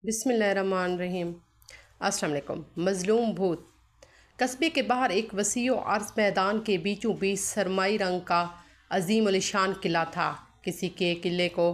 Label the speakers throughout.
Speaker 1: بسم اللہ الرحمن الرحیم۔ السلام علیکم۔ مظلوم بھوت۔ قصبے کے باہر ایک وسیع و عرض میدان کے بیچوں بیچ سرمائی رنگ کا عظیم الشان قلعہ تھا۔ کسی کے قلعے کو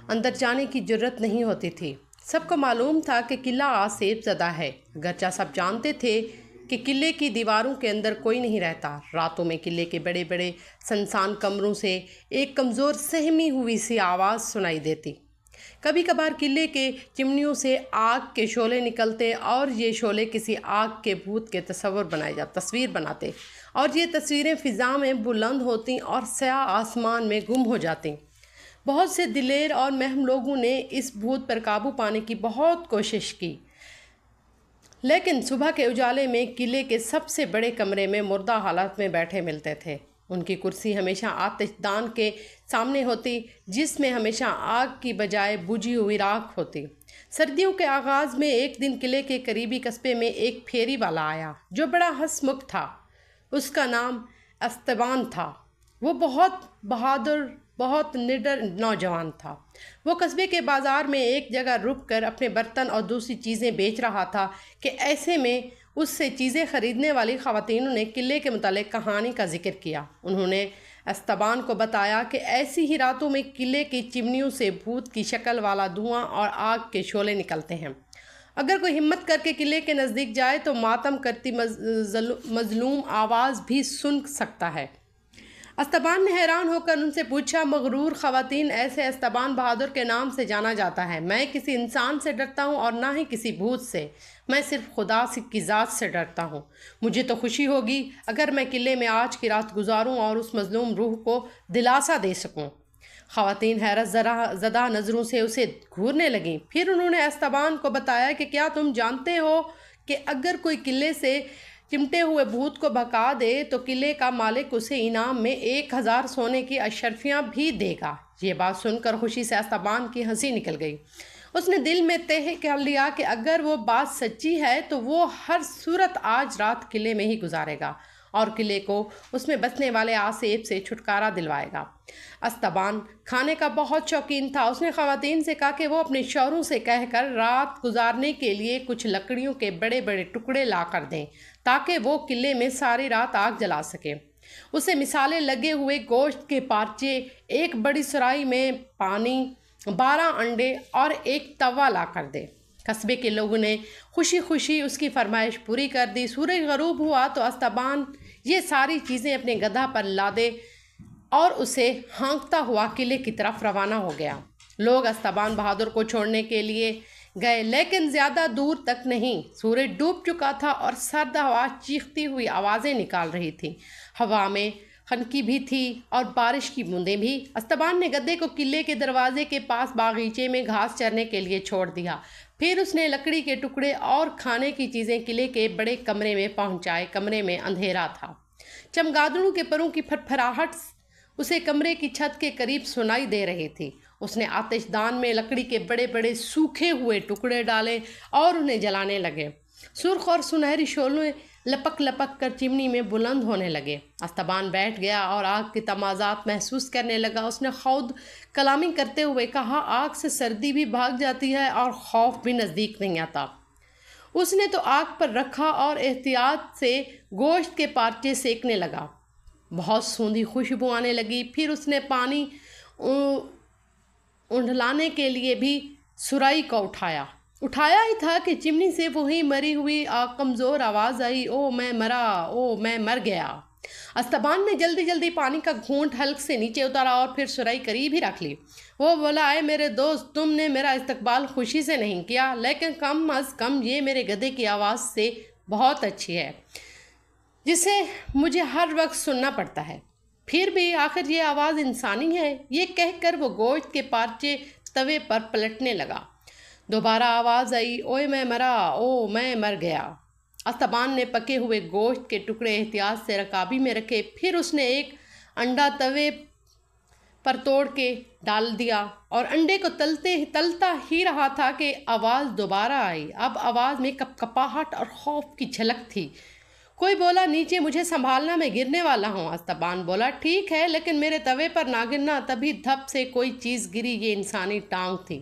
Speaker 1: اندر جانے کی جرت نہیں ہوتی تھی۔ سب کو معلوم تھا کہ قلعہ آسیب زدہ ہے، اگرچہ سب جانتے تھے کہ قلعے کی دیواروں کے اندر کوئی نہیں رہتا۔ راتوں میں قلعے کے بڑے بڑے سنسان کمروں سے ایک کمزور سہمی ہوئی سی آواز سنائی دیتی۔ کبھی کبھار قلعے کے چمنیوں سے آگ کے شعلے نکلتے اور یہ شعلے کسی آگ کے بھوت کے تصویر بناتے اور یہ تصویریں فضا میں بلند ہوتیں اور سیاہ آسمان میں گم ہو جاتیں۔ بہت سے دلیر اور مہم لوگوں نے اس بھوت پر قابو پانے کی بہت کوشش کی، لیکن صبح کے اجالے میں قلعے کے سب سے بڑے کمرے میں مردہ حالت میں بیٹھے ملتے تھے۔ ان کی کرسی ہمیشہ آتش دان کے سامنے ہوتی، جس میں ہمیشہ آگ کی بجائے بجھی ہوئی راکھ ہوتی۔ سردیوں کے آغاز میں ایک دن قلعے کے قریبی قصبے میں ایک پھیری والا آیا جو بڑا ہنسمکھ تھا۔ اس کا نام استبان تھا۔ وہ بہت بہادر، بہت نڈر نوجوان تھا۔ وہ قصبے کے بازار میں ایک جگہ رک کر اپنے برتن اور دوسری چیزیں بیچ رہا تھا کہ ایسے میں اس سے چیزیں خریدنے والی خواتینوں نے قلعے کے متعلق کہانی کا ذکر کیا۔ انہوں نے استبان کو بتایا کہ ایسی ہی راتوں میں قلعے کی چمنیوں سے بھوت کی شکل والا دھواں اور آگ کے شعلے نکلتے ہیں۔ اگر کوئی ہمت کر کے قلعے کے نزدیک جائے تو ماتم کرتی مظلوم آواز بھی سن سکتا ہے۔ استبان نے حیران ہو کر ان سے پوچھا، مغرور خواتین، ایسے استبان بہادر کے نام سے جانا جاتا ہے۔ میں کسی انسان سے ڈرتا ہوں اور نہ ہی کسی بھوت سے، میں صرف خدا کی ذات سے ڈرتا ہوں۔ مجھے تو خوشی ہوگی اگر میں قلعے میں آج کی رات گزاروں اور اس مظلوم روح کو دلاسا دے سکوں۔ خواتین حیرت زدہ نظروں سے اسے گھورنے لگیں۔ پھر انہوں نے استبان کو بتایا کہ کیا تم جانتے ہو کہ اگر کوئی قلعے سے چمٹے ہوئے بھوت کو بھگا دے تو قلعے کا مالک اسے انعام میں 1000 سونے کی اشرفیاں بھی دے گا۔ یہ بات سن کر خوشی سے استبان کی ہنسی نکل گئی۔ اس نے دل میں طے کر لیا کہ اگر وہ بات سچی ہے تو وہ ہر صورت آج رات قلعے میں ہی گزارے گا اور قلعے کو اس میں بسنے والے آسیب سے چھٹکارا دلوائے گا۔ استبان کھانے کا بہت شوقین تھا۔ اس نے خواتین سے کہا کہ وہ اپنے شوہروں سے کہہ کر رات گزارنے کے لیے کچھ لکڑیوں کے بڑے بڑے ٹکڑے لا کر دیں تاکہ وہ قلعے میں ساری رات آگ جلا سکے۔ اسے مثالیں لگے ہوئے گوشت کے پارچے، ایک بڑی سرائی میں پانی، 12 انڈے اور ایک توا لا کر دے۔ قصبے کے لوگوں نے خوشی خوشی اس کی فرمائش پوری کر دی۔ سورج غروب ہوا تو استبان یہ ساری چیزیں اپنے گدھا پر لادے اور اسے ہانکتا ہوا قلعے کی طرف روانہ ہو گیا۔ لوگ استبان بہادر کو چھوڑنے کے لیے گئے، لیکن زیادہ دور تک نہیں۔ سورج ڈوب چکا تھا اور سرد ہوا چیختی ہوئی آوازیں نکال رہی تھی۔ ہوا میں خنکی بھی تھی اور بارش کی بوندیں بھی۔ استبان نے گدھے کو قلعے کے دروازے کے پاس باغیچے میں گھاس چرنے کے لیے چھوڑ دیا۔ پھر اس نے لکڑی کے ٹکڑے اور کھانے کی چیزیں قلعے کے بڑے کمرے میں پہنچائے۔ کمرے میں اندھیرا تھا۔ چمگادڑوں کے پروں کی پھٹپھراہٹ اسے کمرے کی چھت کے قریب سنائی دے رہی تھی۔ اس نے آتش دان میں لکڑی کے بڑے بڑے سوکھے ہوئے ٹکڑے ڈالے اور انہیں جلانے لگے۔ سرخ اور سنہری شعلے لپک لپک کر چمنی میں بلند ہونے لگے۔ استبان بیٹھ گیا اور آگ کی تمازات محسوس کرنے لگا۔ اس نے خود کلامی کرتے ہوئے کہا، آگ سے سردی بھی بھاگ جاتی ہے اور خوف بھی نزدیک نہیں آتا۔ اس نے تو آگ پر رکھا اور احتیاط سے گوشت کے پارچے سینکنے لگا۔ بہت سوندھی خوشبو آنے لگی۔ پھر اس نے پانی اونڈھلانے کے لیے بھی سرائی کو اٹھایا ہی تھا کہ چمنی سے وہی مری ہوئی کمزور آواز آئی، او میں مرا، او میں مر گیا۔ استبان نے جلدی جلدی پانی کا گھونٹ حلق سے نیچے اتارا اور پھر سرائی قریب ہی رکھ لی۔ وہ بولا، اے میرے دوست، تم نے میرا استقبال خوشی سے نہیں کیا، لیکن کم از کم یہ میرے گدھے کی آواز سے بہت اچھی ہے جسے مجھے ہر وقت سننا پڑتا ہے۔ پھر بھی آخر یہ آواز انسانی ہے۔ یہ کہہ کر وہ گوشت کے پارچے توے پر پلٹنے لگا۔ دوبارہ آواز آئی، اوے میں مرا، او میں مر گیا۔ استبان نے پکے ہوئے گوشت کے ٹکڑے احتیاط سے رکابی میں رکھے۔ پھر اس نے ایک انڈا توے پر توڑ کے ڈال دیا اور انڈے کو تلتا ہی رہا تھا کہ آواز دوبارہ آئی۔ اب آواز میں کپکپاہٹ اور خوف کی جھلک تھی۔ کوئی بولا، نیچے مجھے سنبھالنا، میں گرنے والا ہوں۔ استبان بولا، ٹھیک ہے، لیکن میرے توے پر نہ گرنا۔ تبھی دھپ سے کوئی چیز گری۔ یہ انسانی ٹانگ تھی۔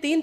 Speaker 1: 3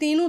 Speaker 1: 3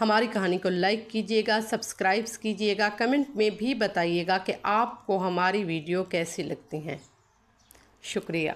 Speaker 1: ہماری کہانی کو لائک کیجیے گا، سبسکرائب کیجیے گا، کمنٹ میں بھی بتائیے گا کہ آپ کو ہماری ویڈیو کیسی لگتی ہیں۔ شکریہ۔